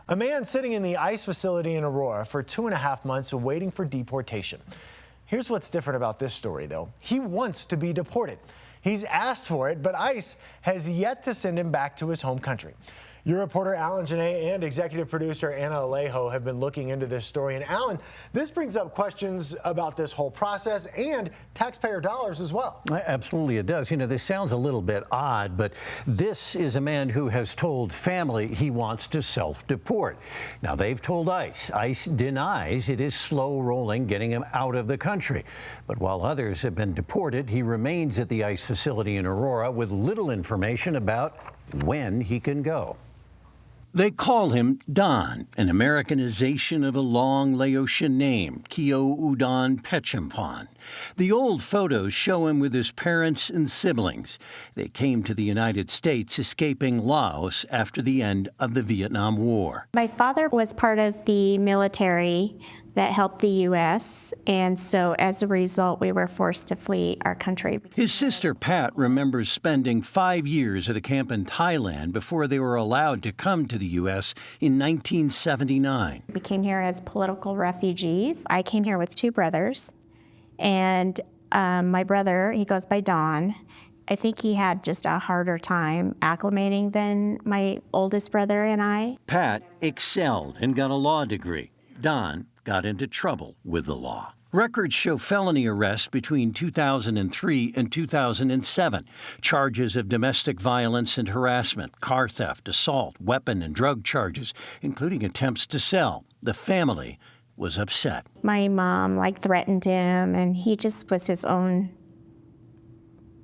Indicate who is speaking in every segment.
Speaker 1: A man sitting in the ICE facility in Aurora for 2.5 months waiting for deportation. Here's what's different about this story, though. He wants to be deported. He's asked for it, but ICE has yet to send him back to his home country. Your reporter Alan Janae and executive producer Anna Alejo have been looking into this story. And Alan, this brings up questions about this whole process and taxpayer dollars as well.
Speaker 2: Absolutely it does. You know, this sounds a little bit odd, but this is a man who has told family he wants to self-deport. Now, they've told ICE. ICE denies it is slow rolling getting him out of the country. But while others have been deported, he remains at the ICE facility in Aurora with little information about when he can go. They call him Don, an Americanization of a long Laotian name, Keo Udon Pechempon. The old photos show him with his parents and siblings. They came to the United States escaping Laos after the end of the Vietnam War.
Speaker 3: My father was part of the military that helped the U.S., and so as a result, we were forced to flee our country.
Speaker 2: His sister Pat remembers spending 5 years at a camp in Thailand before they were allowed to come to the U.S. in 1979.
Speaker 3: We came here as political refugees. I came here with 2 brothers, and my brother, he goes by Don. I think he had just a harder time acclimating than my oldest brother and I.
Speaker 2: Pat excelled and got a law degree. Don got into trouble with the law. Records show felony arrests between 2003 and 2007, charges of domestic violence and harassment, car theft, assault, weapon and drug charges, including attempts to sell. The family was upset.
Speaker 3: My mom threatened him, and he just was his own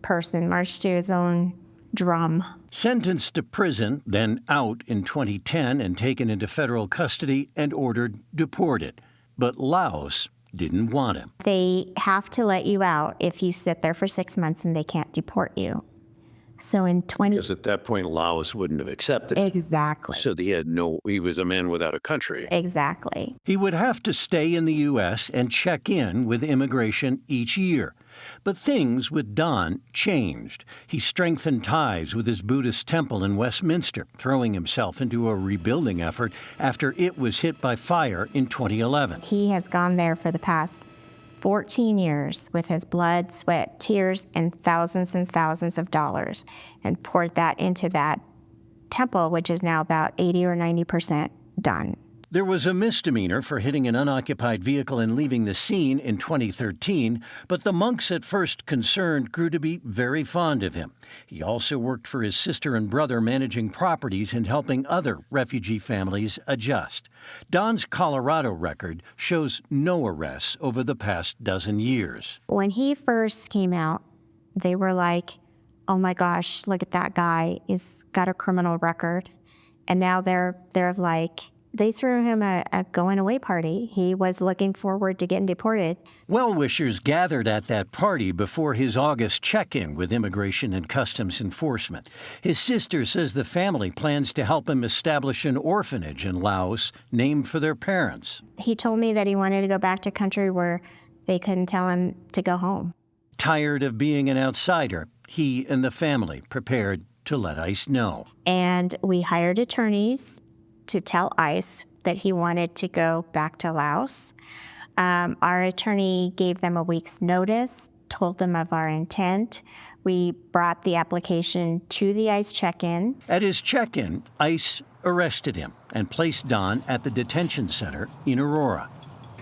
Speaker 3: person, marched to his own drum.
Speaker 2: Sentenced to prison, then out in 2010 and taken into federal custody and ordered deported. But Laos didn't want him.
Speaker 3: They have to let you out if you sit there for 6 months and they can't deport you. So in
Speaker 4: Because at that point, Laos wouldn't have accepted it.
Speaker 3: Exactly.
Speaker 4: So he was a man without a country.
Speaker 3: Exactly.
Speaker 2: He would have to stay in the U.S. and check in with immigration each year. But things with Don changed. He strengthened ties with his Buddhist temple in Westminster, throwing himself into a rebuilding effort after it was hit by fire in 2011.
Speaker 3: He has gone there for the past 14 years with his blood, sweat, tears, and thousands of dollars, and poured that into that temple, which is now about 80 or 90% done.
Speaker 2: There was a misdemeanor for hitting an unoccupied vehicle and leaving the scene in 2013, but the monks at first concerned grew to be very fond of him. He also worked for his sister and brother managing properties and helping other refugee families adjust. Don's Colorado record shows no arrests over the past dozen years.
Speaker 3: When he first came out, they were like, oh my gosh, look at that guy, he's got a criminal record. And now they're like, they threw him a going away party. He was looking forward to getting deported.
Speaker 2: Well-wishers gathered at that party before his August check-in with Immigration and Customs Enforcement. His sister says the family plans to help him establish an orphanage in Laos named for their parents.
Speaker 3: He told me that he wanted to go back to a country where they couldn't tell him to go home.
Speaker 2: Tired of being an outsider, he and the family prepared to let ICE know.
Speaker 3: And we hired attorneys to tell ICE that he wanted to go back to Laos. Our attorney gave them a week's notice, told them of our intent. We brought the application to the ICE check-in.
Speaker 2: At his check-in, ICE arrested him and placed Don at the detention center in Aurora.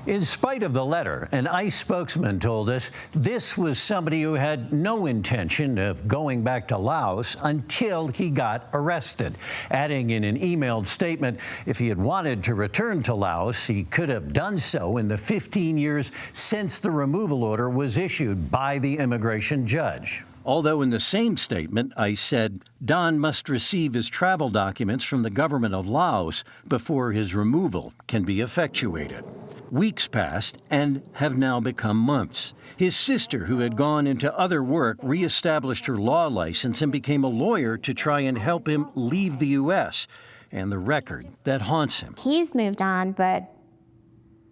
Speaker 2: In spite of the letter, an ICE spokesman told us this was somebody who had no intention of going back to Laos until he got arrested, adding in an emailed statement, if he had wanted to return to Laos, he could have done so in the 15 years since the removal order was issued by the immigration judge. Although in the same statement, ICE said Don must receive his travel documents from the government of Laos before his removal can be effectuated. Weeks passed and have now become months. His sister, who had gone into other work, reestablished her law license and became a lawyer to try and help him leave the U.S. and the record that haunts him.
Speaker 3: He's moved on, but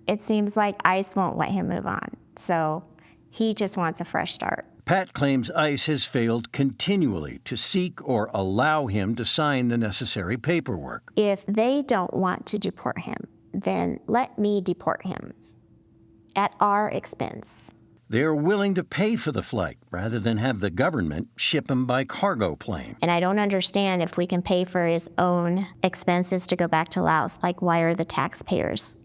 Speaker 3: it seems like ICE won't let him move on. So he just wants a fresh start.
Speaker 2: Pat claims ICE has failed continually to seek or allow him to sign the necessary paperwork.
Speaker 3: If they don't want to deport him, then let me deport him at our expense.
Speaker 2: They're willing to pay for the flight rather than have the government ship him by cargo plane.
Speaker 3: And I don't understand, if we can pay for his own expenses to go back to Laos, like, why are the taxpayers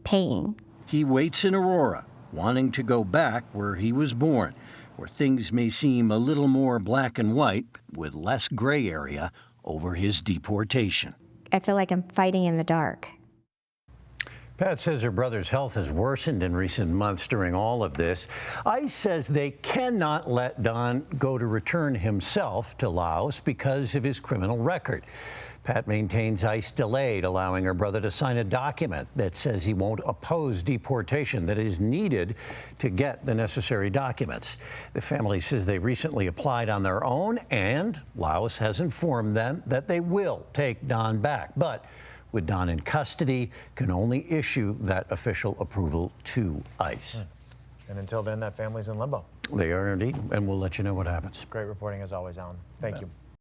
Speaker 3: paying?
Speaker 2: He waits in Aurora, wanting to go back where he was born, where things may seem a little more black and white with less gray area over his deportation.
Speaker 3: I feel like I'm fighting in the dark.
Speaker 2: Pat says her brother's health has worsened in recent months during all of this. ICE says they cannot let Don go to return himself to Laos because of his criminal record. Pat maintains ICE delayed allowing her brother to sign a document that says he won't oppose deportation that is needed to get the necessary documents. The family says they recently applied on their own, and Laos has informed them that they will take Don back. But with Don in custody, can only issue that official approval to ICE.
Speaker 1: And until then, that family's in limbo.
Speaker 2: They are indeed, and we'll let you know what happens.
Speaker 1: Great reporting as always, Alan. Thank you.